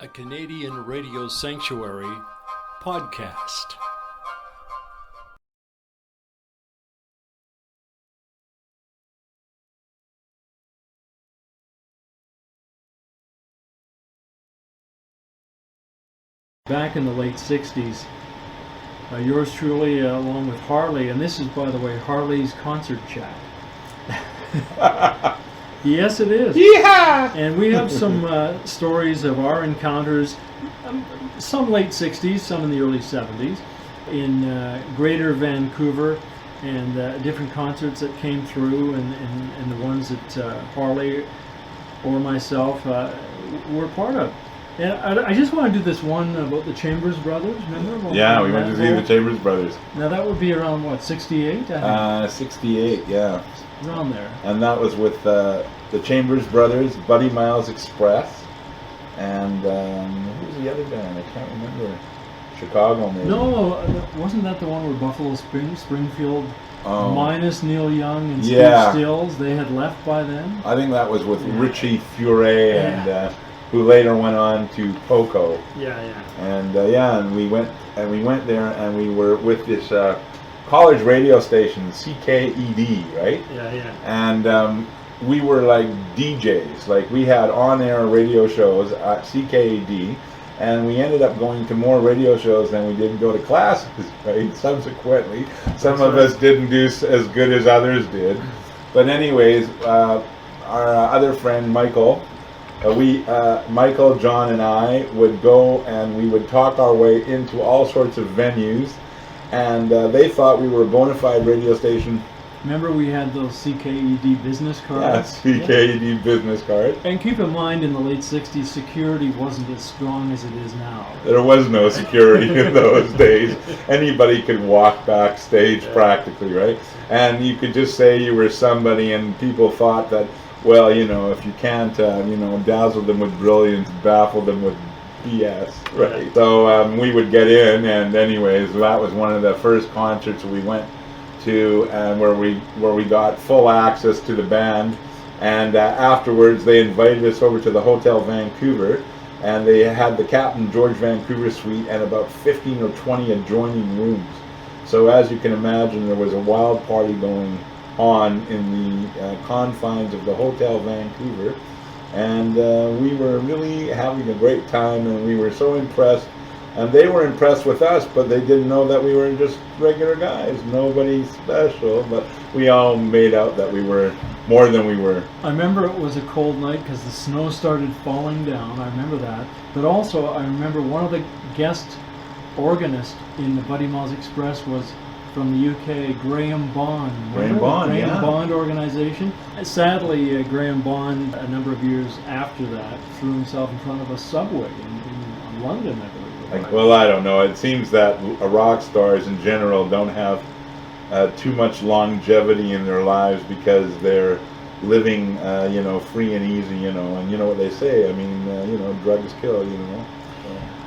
a Canadian radio sanctuary podcast. Back in the late 60s, yours truly, along with Harley, and this is, by the way, Harley's concert chat. Yes, it is. Yeah! And we have some stories of our encounters, some late 60s, some in the early 70s, in greater Vancouver, and different concerts that came through, and the ones that Harley or myself were part of. And I just want to do this one about the Chambers Brothers, remember? Yeah, we went to see the Chambers Brothers. Now that would be around, what, 68? 68, yeah. Around there. And that was with the Chambers Brothers, Buddy Miles Express, and who was the other band? I can't remember. Chicago, maybe. No, wasn't that the one where Buffalo Springfield, minus Neil Young and Steve Stills, they had left by then? I think that was with Richie Furay and who later went on to Poco. Yeah. And we went there, and we were with this college radio station, CKED, right? Yeah. And we were like DJs, like we had on-air radio shows at CKED, and we ended up going to more radio shows than we did go to classes, right? Subsequently, some of us didn't do as good as others did. But anyways, our other friend, Michael, Michael, John, and I would go and we would talk our way into all sorts of venues, and they thought we were a bona fide radio station. Remember we had those CKED business cards? Yeah, CKED business cards. And keep in mind, in the late 60s, security wasn't as strong as it is now. There was no security in those days. Anybody could walk backstage practically, right? And you could just say you were somebody, and people thought that, well, you know, if you can't, dazzle them with brilliance, baffle them with BS, right? Yeah. So we would get in, and anyways, that was one of the first concerts we went to, and where we got full access to the band. And afterwards, they invited us over to the Hotel Vancouver, and they had the Captain George Vancouver suite and about 15 or 20 adjoining rooms. So as you can imagine, there was a wild party going on in the confines of the Hotel Vancouver, and we were really having a great time, and we were so impressed, and they were impressed with us, but they didn't know that we were just regular guys, nobody special, but we all made out that we were more than we were. I remember it was a cold night because the snow started falling down, I remember that, but also I remember one of the guest organists in the Buddy Miles Express was from the UK, Graham Bond. Graham Bond organization. Sadly, Graham Bond, a number of years after that, threw himself in front of a subway in London, I believe. Well, I don't know. It seems that rock stars in general don't have too much longevity in their lives because they're living, free and easy, and you know what they say. I mean, drugs kill,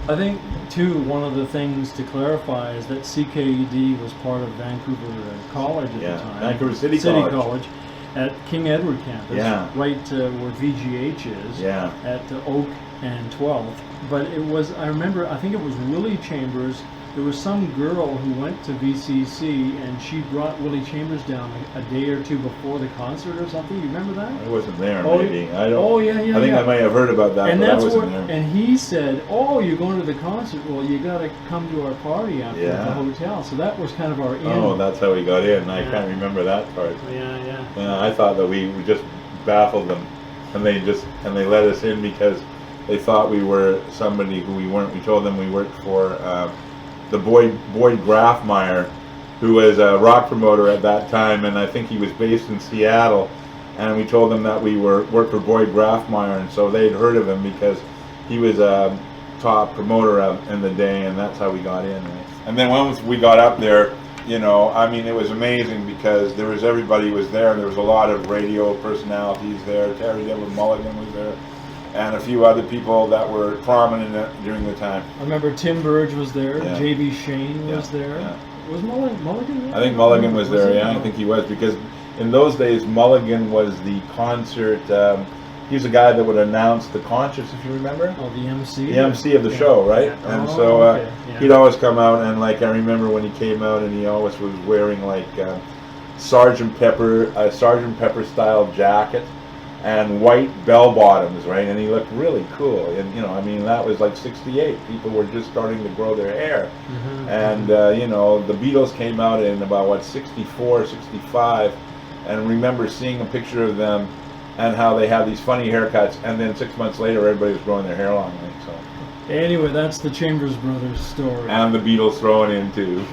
I think, too, one of the things to clarify is that CKED was part of Vancouver College at the time. Vancouver City College. At King Edward campus, right where VGH is, at Oak and 12th. But it was, I think it was Willie Chambers. There was some girl who went to VCC, and she brought Willie Chambers down a day or two before the concert or something. You remember that? I wasn't there, maybe. I don't. Oh, yeah. I think I might have heard about that, but I wasn't there. And he said, "Oh, you're going to the concert? Well, you got to come to our party after at the hotel." So that was kind of our in. Oh, that's how we got in. I can't remember that part. Yeah. I thought that we just baffled them, and they let us in because they thought we were somebody who we weren't. We told them we worked for the Boyd Grafmeyer, who was a rock promoter at that time, and I think he was based in Seattle. And we told them that we worked for Boyd Grafmeyer, and so they'd heard of him because he was a top promoter in the day, and that's how we got in. Right? And then once we got up there, it was amazing because everybody was there. There was a lot of radio personalities there. Terry Dillon Mulligan was there, and a few other people that were prominent during the time. I remember Tim Burge was there, J.B. Shane was there. Yeah. Was Mulligan there? I think Mulligan was there, I think he was, because in those days Mulligan was the concert He's the guy that would announce the concerts, if you remember. Oh, the MC. The MC of the show, right? Yeah. And Oh, so okay. Yeah. he'd always come out, and like I remember when he came out, and he always was wearing like Sergeant Pepper style jacket and white bell bottoms, right? And he looked really cool. And you know, I mean, that was like '68. People were just starting to grow their hair, and you know, the Beatles came out in about what, '64, '65, and remember seeing a picture of them and how they had these funny haircuts, and then 6 months later, everybody was growing their hair long. Like, so. Anyway, that's the Chambers Brothers story. And the Beatles throwing in too.